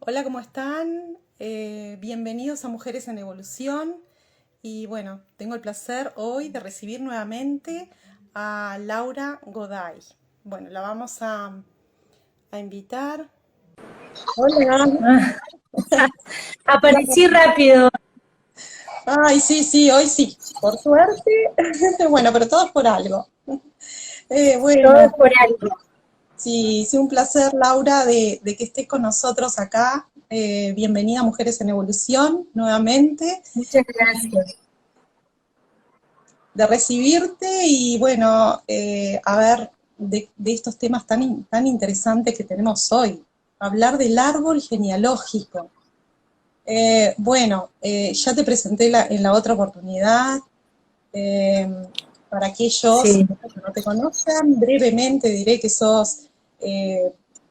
Hola, ¿cómo están? Bienvenidos a Mujeres en Evolución. Y bueno, tengo el placer hoy de recibir nuevamente a Laura Goday. Bueno, la vamos a invitar. Hola. Ah, aparecí rápido, Ay, sí, sí, hoy sí, por suerte. Bueno, pero todo es por algo. todo Bueno, es por algo. sí, sí, un placer, Laura, de que estés con nosotros acá. Bienvenida a Mujeres en Evolución nuevamente. Muchas gracias. De recibirte y bueno, a ver, de estos temas tan interesantes que tenemos hoy. Hablar del árbol genealógico. Ya te presenté en la otra oportunidad. eh, para aquellos Sí, que no te conozcan, brevemente diré que sos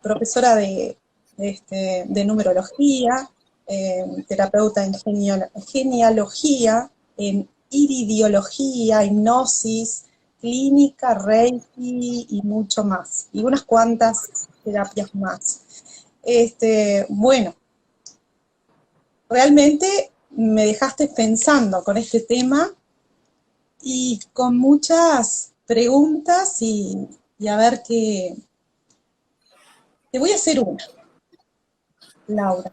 profesora de numerología, terapeuta en genealogía, en iridiología, hipnosis, clínica, reiki y mucho más. Y unas cuantas terapias más. Bueno, realmente me dejaste pensando con este tema y con muchas preguntas y a ver qué. Te voy a hacer una, Laura.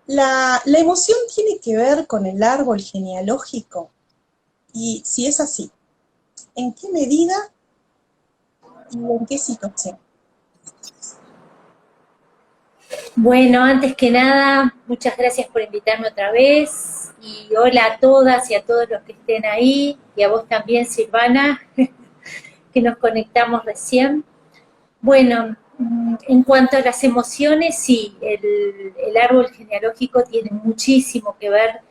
La emoción tiene que ver con el árbol genealógico y si es así, ¿en qué medida y en qué situación? bueno, antes que nada, muchas gracias por invitarme otra vez y hola a todas y a todos los que estén ahí y a vos también, Silvana, que nos conectamos recién. Bueno, en cuanto a las emociones, sí, el árbol genealógico tiene muchísimo que ver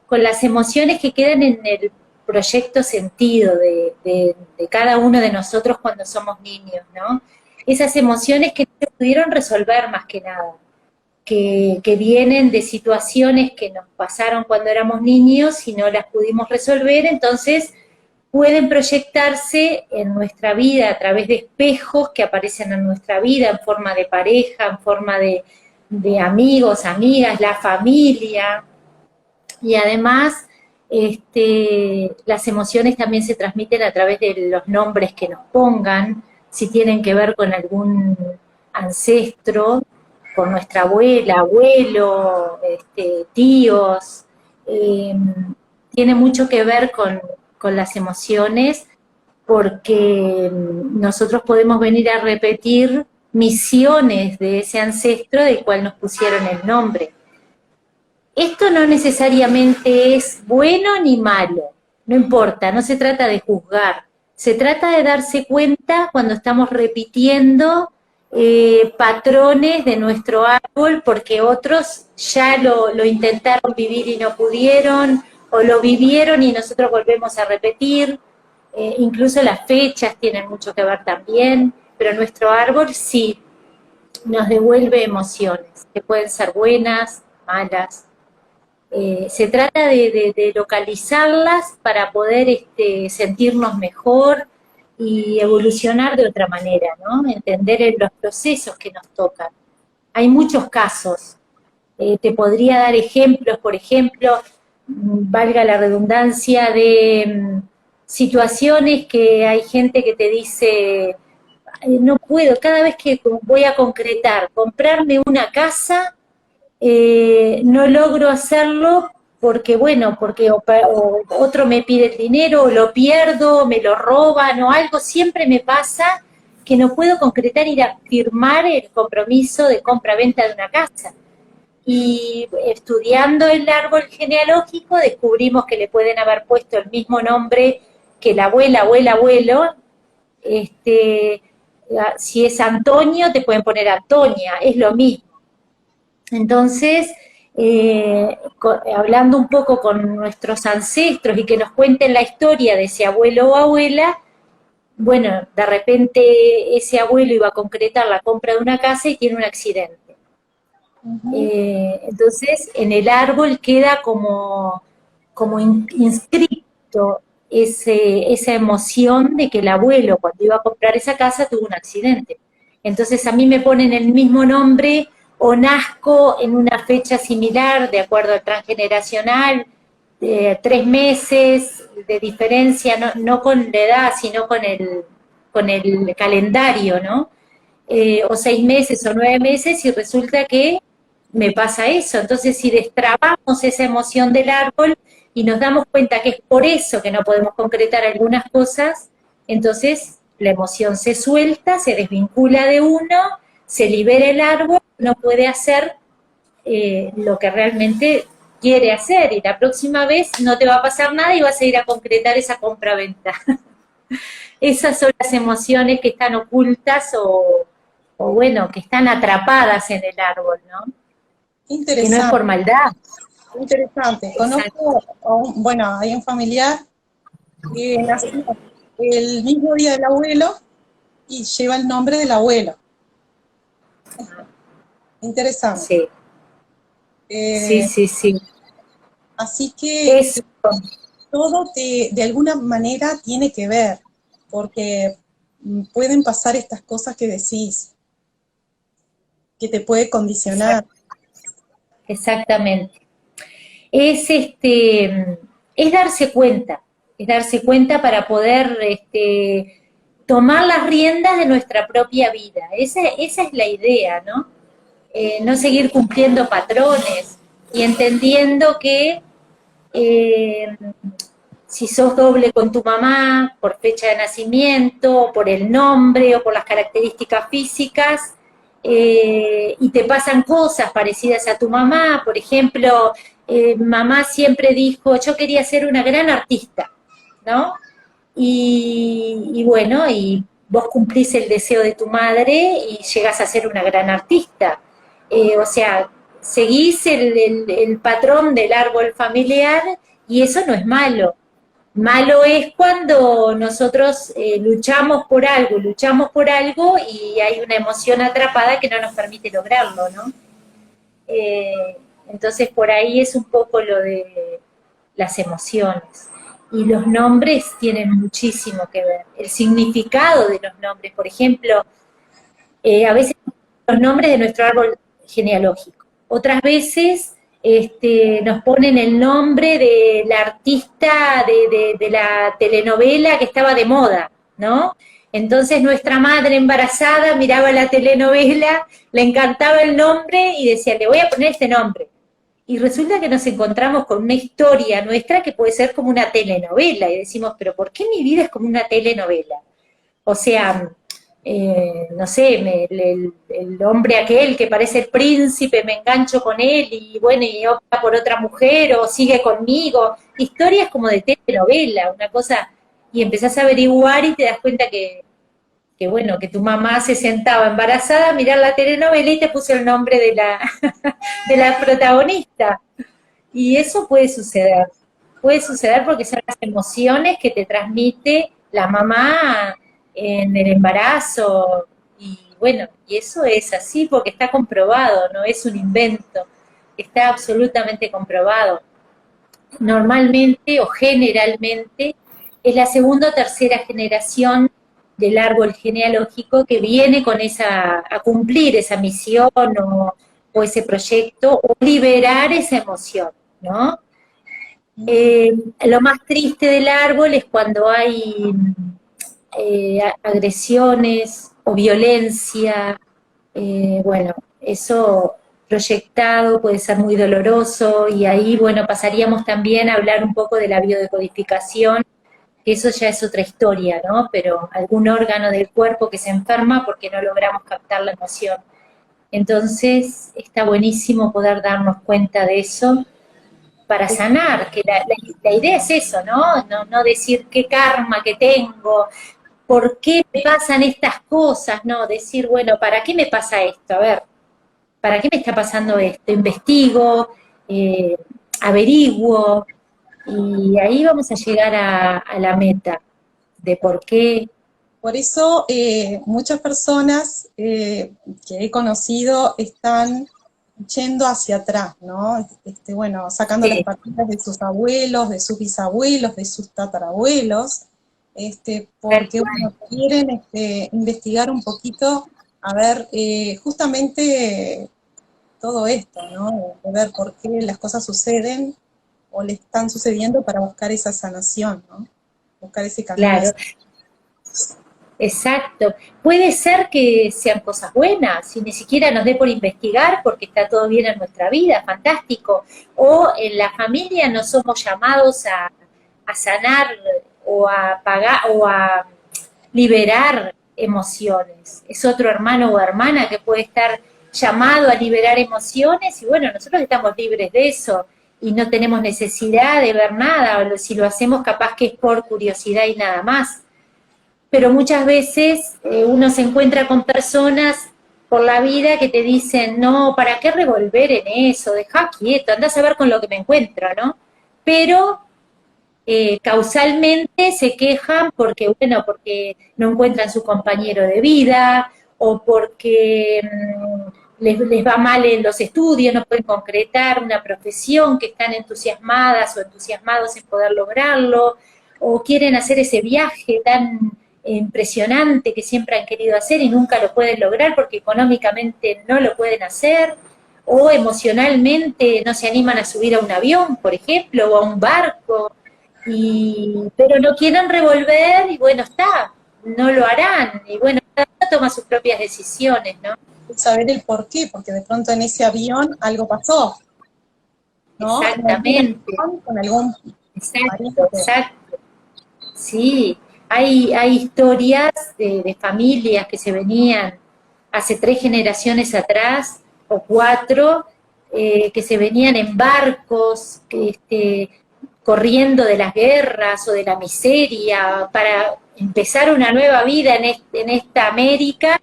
con las emociones que quedan en el proyecto sentido de cada uno de nosotros cuando somos niños, ¿no? Esas emociones que no se pudieron resolver más que nada, que vienen de situaciones que nos pasaron cuando éramos niños y no las pudimos resolver, entonces pueden proyectarse en nuestra vida a través de espejos que aparecen en nuestra vida en forma de pareja, en forma de amigos, amigas, la familia, y además las emociones también se transmiten a través de los nombres que nos pongan, si tienen que ver con algún ancestro, con nuestra abuela, abuelo, tíos, eh, tiene mucho que ver con las emociones porque nosotros podemos venir a repetir misiones de ese ancestro del cual nos pusieron el nombre. Esto no necesariamente es bueno ni malo, no importa, no se trata de juzgar, se trata de darse cuenta cuando estamos repitiendo patrones de nuestro árbol porque otros ya lo intentaron vivir y no pudieron, o lo vivieron y nosotros volvemos a repetir. Incluso las fechas tienen mucho que ver también, pero nuestro árbol sí nos devuelve emociones, que pueden ser buenas, malas. Se trata de localizarlas para poder sentirnos mejor y evolucionar de otra manera, ¿no? Entender los procesos que nos tocan. Hay muchos casos. Te podría dar ejemplos, por ejemplo, valga la redundancia, de situaciones que hay gente que te dice, no puedo, cada vez que voy a concretar, comprarme una casa, no logro hacerlo porque, bueno, porque o otro me pide el dinero, o lo pierdo, me lo roban, o algo siempre me pasa que no puedo concretar ir a firmar el compromiso de compra-venta de una casa. Y estudiando el árbol genealógico descubrimos que le pueden haber puesto el mismo nombre que la abuela, abuela, abuelo. Este, si es Antonio, te pueden poner Antonia, es lo mismo. Entonces, hablando un poco con nuestros ancestros y que nos cuenten la historia de ese abuelo o abuela, bueno, de repente ese abuelo iba a concretar la compra de una casa y tiene un accidente. Ujú. Entonces, en el árbol queda como inscrito esa emoción de que el abuelo cuando iba a comprar esa casa tuvo un accidente. Entonces a mí me ponen el mismo nombre o nazco en una fecha similar, de acuerdo al transgeneracional, 3 meses de diferencia, no con la edad, sino con el calendario, ¿no? O 6 meses o 9 meses, y resulta que me pasa eso. Entonces, si destrabamos esa emoción del árbol y nos damos cuenta que es por eso que no podemos concretar algunas cosas, entonces la emoción se suelta, se desvincula de uno, se libera el árbol, no puede hacer lo que realmente quiere hacer, y la próxima vez no te va a pasar nada y vas a ir a concretar esa compra-venta. Esas son las emociones que están ocultas o bueno, que están atrapadas en el árbol, ¿no? Que no es Interesante, por maldad. interesante. Exacto. Conozco, bueno, hay un familiar que nació el mismo día del abuelo y lleva el nombre del abuelo. Interesante. Sí, sí, Eh, sí, sí. así que Eso, todo de alguna manera tiene que ver, porque pueden pasar estas cosas que decís, que te puede condicionar. exactamente. Es es darse cuenta para poder tomar las riendas de nuestra propia vida. Esa es la idea, ¿no? No seguir cumpliendo patrones y entendiendo que eh, si sos doble con tu mamá, por fecha de nacimiento, por el nombre o por las características físicas, y te pasan cosas parecidas a tu mamá. Por ejemplo, mamá siempre dijo, yo quería ser una gran artista, ¿no? Y bueno, y vos cumplís el deseo de tu madre y llegas a ser una gran artista. O sea, seguís el patrón del árbol familiar, y eso no es malo. Malo es cuando nosotros luchamos por algo y hay una emoción atrapada que no nos permite lograrlo, ¿no? Eh, entonces por ahí es un poco lo de las emociones. Y los nombres tienen muchísimo que ver. El significado de los nombres, por ejemplo, a veces los nombres de nuestro árbol genealógico. Otras veces nos ponen el nombre de la artista de la telenovela que estaba de moda, ¿no? Entonces nuestra madre embarazada miraba la telenovela, le encantaba el nombre y decía, le voy a poner este nombre. Y resulta que nos encontramos con una historia nuestra que puede ser como una telenovela, y decimos, pero ¿por qué mi vida es como una telenovela? O sea, no sé, el hombre aquel que parece el príncipe, me engancho con él y bueno, y opta por otra mujer o sigue conmigo. Historias como de telenovela, una cosa, y empezás a averiguar y te das cuenta que bueno, que tu mamá se sentaba embarazada a mirar la telenovela y te puso el nombre de de la protagonista. Y eso puede suceder porque son las emociones que te transmite la mamá en el embarazo. Y bueno, y eso es así porque está comprobado, no es un invento, está absolutamente comprobado. Normalmente o generalmente es la segunda o tercera generación del árbol genealógico que viene con a cumplir esa misión o ese proyecto o liberar esa emoción, ¿no? Lo más triste del árbol es cuando hay agresiones o violencia. Bueno, eso proyectado puede ser muy doloroso, y ahí, bueno, pasaríamos también a hablar un poco de la biodecodificación, que eso ya es otra historia, ¿no? Pero algún órgano del cuerpo que se enferma porque no logramos captar la emoción. Entonces, está buenísimo poder darnos cuenta de eso para sanar, que la idea es eso, ¿no? No decir qué karma que tengo, por qué me pasan estas cosas, no, decir, bueno, ¿para qué me pasa esto? A ver, ¿para qué me está pasando esto? Investigo, eh, averiguo, y ahí vamos a llegar a la meta de por qué. Por eso muchas personas que he conocido están yendo hacia atrás, ¿no? Bueno, sacando las Sí, partidas de sus abuelos, de sus bisabuelos, de sus tatarabuelos, tal porque cual. bueno, quieren investigar un poquito, a ver, justamente todo esto, ¿no? De ver por qué las cosas suceden o le están sucediendo para buscar esa sanación, ¿no? Buscar ese camino. Claro, exacto. Puede ser que sean cosas buenas, y ni siquiera nos dé por investigar porque está todo bien en nuestra vida, fantástico. O en la familia no somos llamados a sanar o a pagar o a liberar emociones. Es otro hermano o hermana que puede estar llamado a liberar emociones y bueno, nosotros estamos libres de eso y no tenemos necesidad de ver nada, o si lo hacemos capaz que es por curiosidad y nada más. Pero muchas veces uno se encuentra con personas por la vida que te dicen, no, ¿para qué revolver en eso? Deja quieto, andás a ver con lo que me encuentro, ¿no? Pero causalmente se quejan porque, bueno, porque no encuentran su compañero de vida o porque les va mal en los estudios, no pueden concretar una profesión, que están entusiasmadas o entusiasmados en poder lograrlo, o quieren hacer ese viaje tan impresionante que siempre han querido hacer y nunca lo pueden lograr porque económicamente no lo pueden hacer, o emocionalmente no se animan a subir a un avión, por ejemplo, o a un barco, pero no quieren revolver y bueno, está, no lo harán, y bueno, cada uno toma sus propias decisiones, ¿no? Saber el por qué, porque de pronto en ese avión algo pasó, ¿no? Exactamente, Con algún exacto, exacto. Sí, hay historias de familias que se venían hace 3 generaciones atrás, o 4, que se venían en barcos, corriendo de las guerras o de la miseria, para empezar una nueva vida en esta América,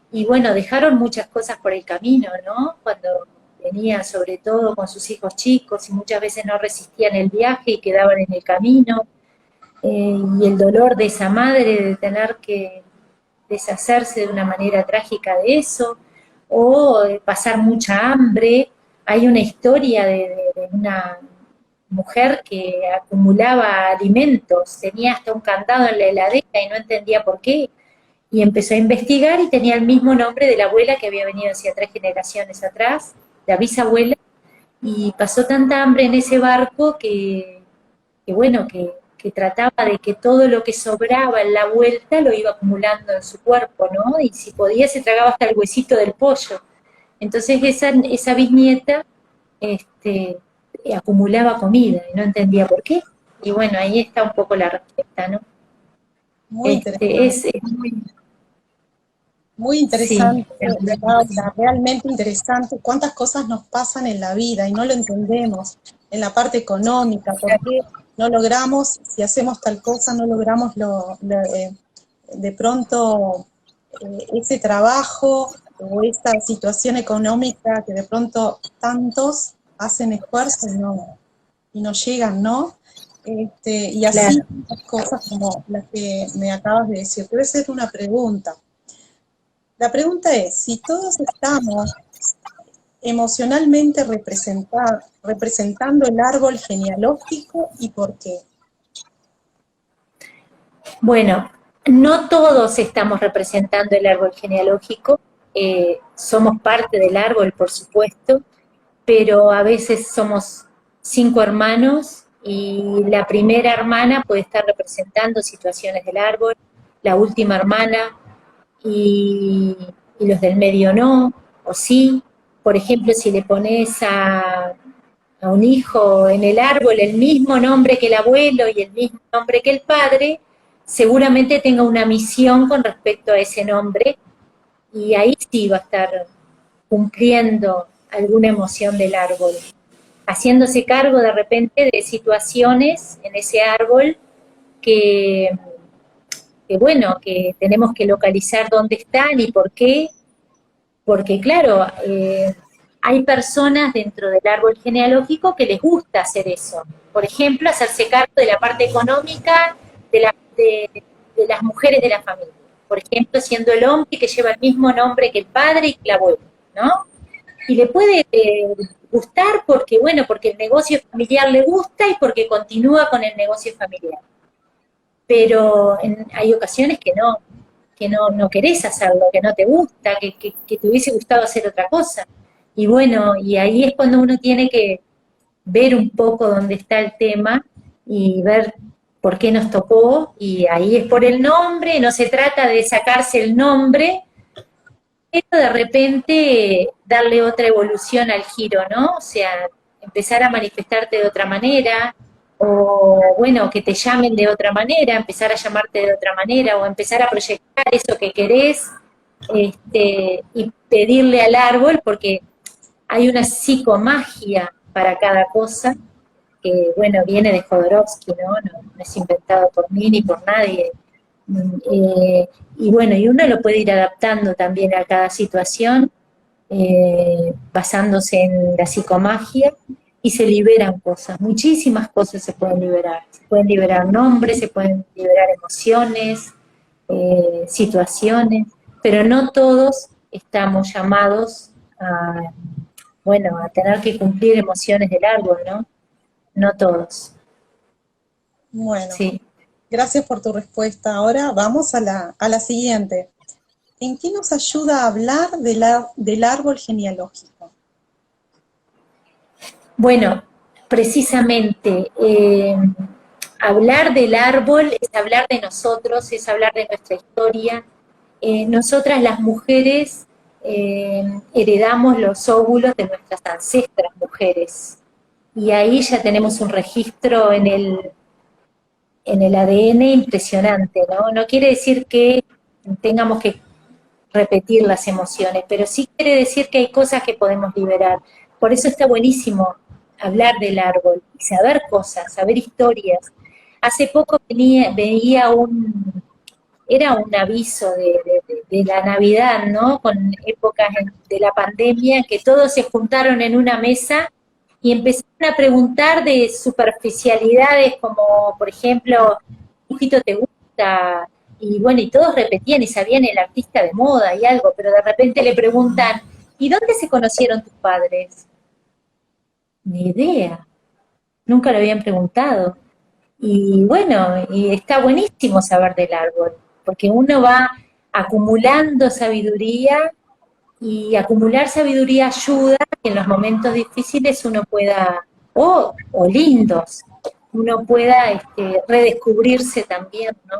y bueno, dejaron muchas cosas por el camino, ¿no? Cuando venían sobre todo con sus hijos chicos y muchas veces no resistían el viaje y quedaban en el camino, y el dolor de esa madre de tener que deshacerse de una manera trágica de eso, o pasar mucha hambre. Hay una historia de una mujer que acumulaba alimentos, tenía hasta un candado en la heladera y no entendía por qué, y empezó a investigar y tenía el mismo nombre de la abuela que había venido hacia 3 generaciones atrás, la bisabuela, y pasó tanta hambre en ese barco que bueno, que trataba de que todo lo que sobraba en la vuelta lo iba acumulando en su cuerpo, ¿no? Y si podía se tragaba hasta el huesito del pollo. Entonces esa bisnieta acumulaba comida y no entendía por qué. Y bueno, ahí está un poco la respuesta, ¿no? muy interesante. Es Muy sí, interesante, Laura, realmente interesante. Cuántas cosas nos pasan en la vida y no lo entendemos. En la parte económica, ¿por qué no logramos, si hacemos tal cosa, no logramos de pronto ese trabajo o esta situación económica que de pronto tantos hacen esfuerzo y no llegan, ¿no? Y así claro. las cosas como las que me acabas de decir. Te voy a hacer una pregunta. La pregunta es, si todos estamos emocionalmente representando el árbol genealógico, ¿y por qué? Bueno, no todos estamos representando el árbol genealógico, somos parte del árbol, por supuesto, pero a veces somos 5 hermanos y la primera hermana puede estar representando situaciones del árbol, la última hermana y, y los del medio no, o sí. Por ejemplo, si le pones a un hijo en el árbol el mismo nombre que el abuelo y el mismo nombre que el padre, seguramente tenga una misión con respecto a ese nombre y ahí sí va a estar cumpliendo alguna emoción del árbol, haciéndose cargo de repente de situaciones en ese árbol que, bueno, que tenemos que localizar dónde están y por qué, porque claro, hay personas dentro del árbol genealógico que les gusta hacer eso. Por ejemplo, hacerse cargo de la parte económica de las mujeres de la familia. Por ejemplo, siendo el hombre que lleva el mismo nombre que el padre y que el abuelo, ¿no? Y le puede gustar porque, bueno, porque el negocio familiar le gusta y porque continúa con el negocio familiar. Pero hay ocasiones que no querés hacerlo, que no te gusta, que te hubiese gustado hacer otra cosa. Y bueno, y ahí es cuando uno tiene que ver un poco dónde está el tema y ver por qué nos tocó, y ahí es por el nombre, no se trata de sacarse el nombre, pero de repente darle otra evolución al giro, ¿no? O sea, empezar a manifestarte de otra manera, o bueno, que te llamen de otra manera, empezar a llamarte de otra manera, o empezar a proyectar eso que querés, y pedirle al árbol, porque hay una psicomagia para cada cosa, que bueno, viene de Jodorowsky, ¿no? No es inventado por mí ni por nadie. Y bueno, y uno lo puede ir adaptando también a cada situación, basándose en la psicomagia, y se liberan cosas, muchísimas cosas se pueden liberar nombres, se pueden liberar emociones, situaciones, pero no todos estamos llamados a, bueno, a tener que cumplir emociones del árbol, ¿no? No todos, Bueno, sí. gracias por tu respuesta. Ahora vamos a la siguiente. ¿En qué nos ayuda a hablar del árbol genealógico? Bueno, precisamente, hablar del árbol es hablar de nosotros, es hablar de nuestra historia. Nosotras las mujeres heredamos los óvulos de nuestras ancestras mujeres, y ahí ya tenemos un registro en el ADN impresionante, ¿no? No quiere decir que tengamos que repetir las emociones, pero sí quiere decir que hay cosas que podemos liberar. Por eso está buenísimo hablar del árbol y saber cosas, saber historias. Hace poco veía era un aviso de la Navidad, ¿no? Con épocas de la pandemia, que todos se juntaron en una mesa y empezaron a preguntar de superficialidades como, por ejemplo, ¿qué dibujito te gusta? Y bueno, y todos repetían y sabían el artista de moda y algo, pero de repente le preguntan, ¿y dónde se conocieron tus padres? Ni idea, nunca lo habían preguntado. Y bueno, y está buenísimo saber del árbol, porque uno va acumulando sabiduría, y acumular sabiduría ayuda a que en los momentos difíciles uno pueda, o lindos, uno pueda redescubrirse también, ¿no?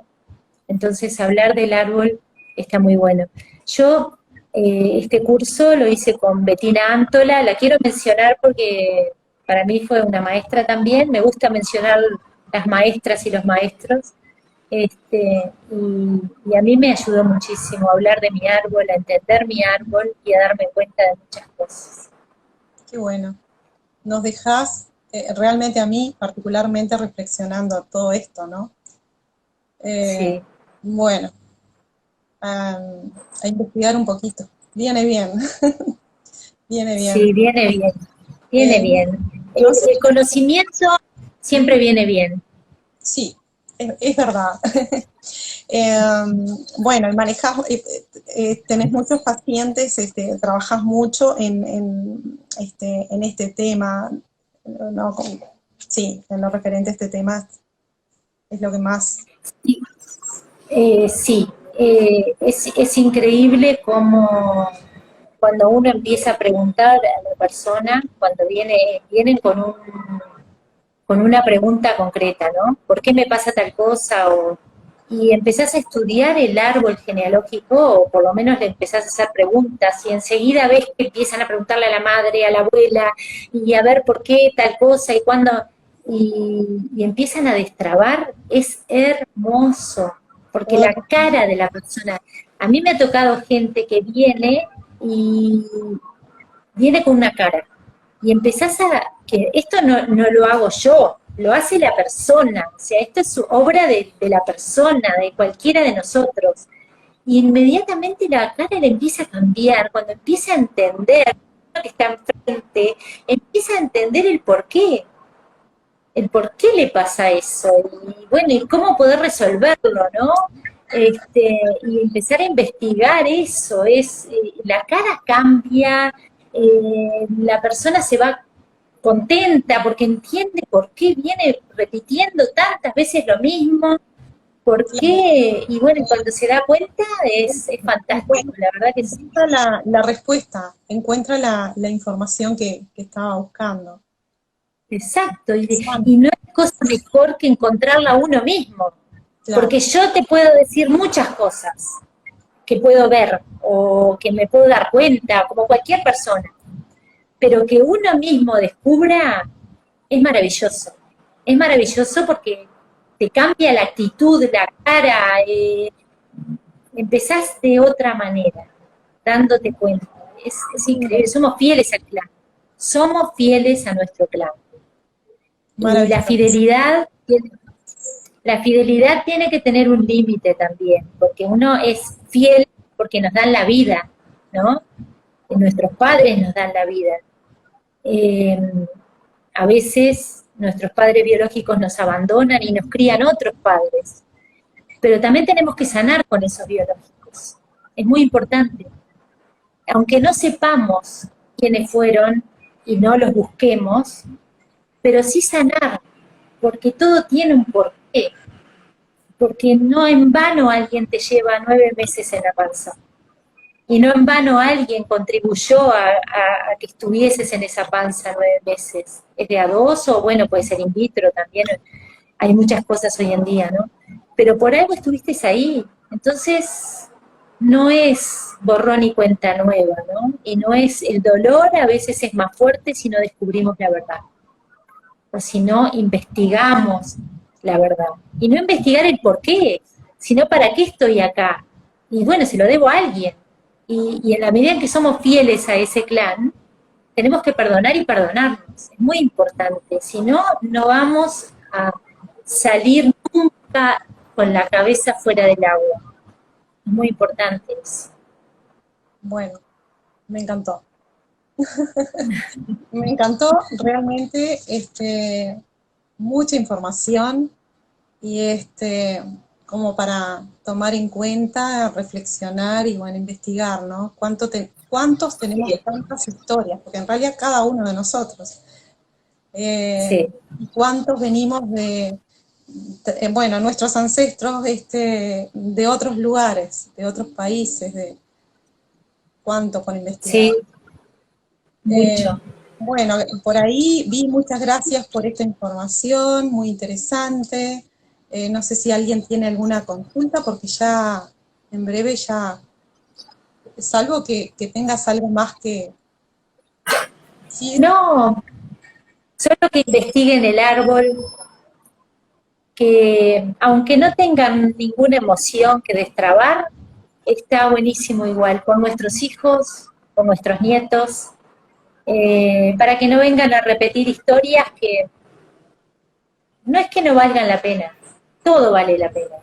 Entonces hablar del árbol está muy bueno. Yo este curso lo hice con Bettina Antola, la quiero mencionar porque para mí fue una maestra también, me gusta mencionar las maestras y los maestros, y a mí me ayudó muchísimo a hablar de mi árbol, a entender mi árbol y a darme cuenta de muchas cosas. Qué bueno. Nos dejas realmente a mí particularmente reflexionando todo esto, ¿no? Eh, Sí, bueno, a investigar un poquito. Viene bien, viene bien. sí, viene bien, viene Eh, bien. no sé, El conocimiento siempre viene bien. sí, es verdad. Eh, bueno, y manejas, tenés muchos pacientes, trabajas mucho en este tema, ¿no? Sí, en lo referente a este tema es lo que más... Sí, sí, es increíble cómo cuando uno empieza a preguntar a la persona, cuando vienen con una pregunta concreta, ¿no? ¿Por qué me pasa tal cosa? Y empezás a estudiar el árbol genealógico, o por lo menos le empezás a hacer preguntas, y enseguida ves que empiezan a preguntarle a la madre, a la abuela, y a ver por qué tal cosa, y cuándo, y empiezan a destrabar. Es hermoso, porque la cara de la persona, a mí me ha tocado gente que y viene con una cara, y empezás que esto no lo hago yo, lo hace la persona, o sea, esto es su obra de la persona, de cualquiera de nosotros. Y inmediatamente la cara le empieza a cambiar, cuando empieza a entender que está enfrente, empieza a entender el por qué le pasa eso, y bueno, y cómo poder resolverlo, ¿no? Y empezar a investigar eso, la cara cambia, la persona se va contenta porque entiende por qué viene repitiendo tantas veces lo mismo, ¿Por claro. qué? Y bueno, cuando se da cuenta es fantástico, la verdad que sí. Encuentra la respuesta, encuentra la información que estaba buscando. Exacto, Interesante, y no hay cosa mejor que encontrarla uno mismo, claro, porque yo te puedo decir muchas cosas que puedo ver o que me puedo dar cuenta, como cualquier persona, pero que uno mismo descubra es maravilloso porque te cambia la actitud, la cara, empezás de otra manera, dándote cuenta, es increíble, somos fieles al clan, somos fieles a nuestro clan. Y maravilloso. la fidelidad tiene que tener un límite también, porque uno es fiel porque nos dan la vida, ¿no? Nuestros padres nos dan la vida. Eh, a veces nuestros padres biológicos nos abandonan y nos crían otros padres, pero también tenemos que sanar con esos biológicos. Es muy importante. Aunque no sepamos quiénes fueron y no los busquemos, pero sí sanar, porque todo tiene un porqué. Porque no en vano alguien te lleva 9 meses en la panza. Y no en vano alguien contribuyó a que estuvieses en esa panza 9 meses. Es de a dos o bueno, puede ser in vitro también. Hay muchas cosas hoy en día, ¿no? Pero por algo estuviste ahí. Entonces, no es borrón y cuenta nueva, ¿no? Y no es, el dolor a veces es más fuerte si no descubrimos la verdad o si no investigamos la verdad. Y no investigar el por qué, sino para qué estoy acá. Y bueno, se lo debo a alguien. Y en la medida en que somos fieles a ese clan, tenemos que perdonar y perdonarnos. Es muy importante. Si no, no vamos a salir nunca con la cabeza fuera del agua. Es muy importante eso. Bueno, me encantó. Me encantó realmente mucha información y como para tomar en cuenta, reflexionar y bueno, investigar, ¿no? ¿Cuántos tenemos Sí, tantas historias? Porque en realidad cada uno de nosotros. sí. Y cuántos venimos bueno, nuestros ancestros de otros lugares, de otros países, de cuánto por investigar. Sí, Eh, mucho. bueno, por ahí vi muchas gracias por esta información, muy interesante. No sé si alguien tiene alguna consulta, porque ya en breve ya, salvo que tengas algo más que decir. No, solo que investiguen el árbol, que aunque no tengan ninguna emoción que destrabar, está buenísimo igual, por nuestros hijos, por nuestros nietos, para que no vengan a repetir historias que no es que no valgan la pena, todo vale la pena,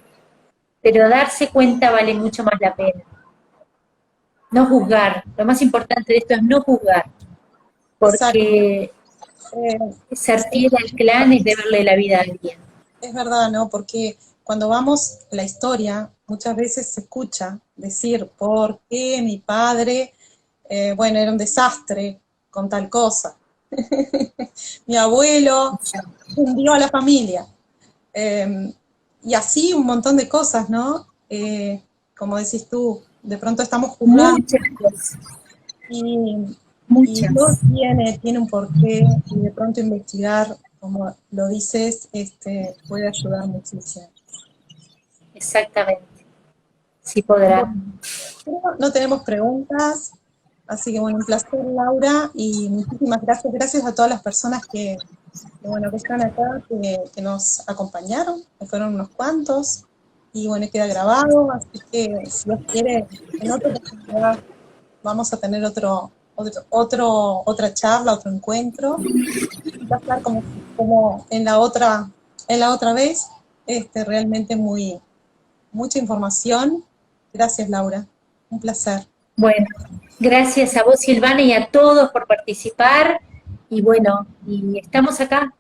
pero darse cuenta vale mucho más la pena. No juzgar, lo más importante de esto es no juzgar, Exacto. porque Eh, ser sí, fiel al clan es deberle la vida a alguien. es verdad, ¿no? Porque cuando vamos a la historia, muchas veces se escucha decir, ¿por qué mi padre, bueno, era un desastre con tal cosa? Mi abuelo hundió a la familia. Eh, y así un montón de cosas, ¿no? Como decís tú, de pronto estamos juzgando Muchas cosas, y, y todo muchas, tiene un porqué y de pronto investigar, como lo dices, puede ayudar muchísimo. exactamente, sí podrá. Bueno, no tenemos preguntas, así que bueno, un placer, Laura, y muchísimas gracias. Gracias a todas las personas bueno, que están acá, que nos acompañaron, que fueron unos cuantos, y bueno, queda grabado, así que si Dios quiere, en otra oportunidad vamos a tener otra charla, otro encuentro. Va a estar como en la otra vez, realmente mucha información. Gracias, Laura. Un placer. Bueno, gracias a vos, Silvana, y a todos por participar. Y bueno, y estamos acá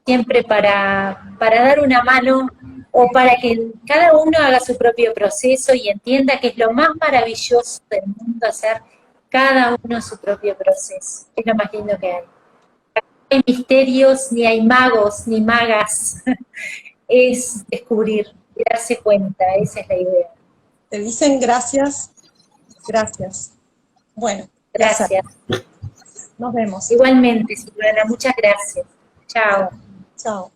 siempre para dar una mano o para que cada uno haga su propio proceso y entienda que es lo más maravilloso del mundo hacer cada uno su propio proceso. Es lo más lindo que hay. No hay misterios, ni hay magos, ni magas. Es descubrir, de darse cuenta, esa es la idea. Te dicen gracias, gracias. Bueno, placer. Gracias. Nos vemos. Igualmente, Silvana, muchas gracias. Chao. Chao.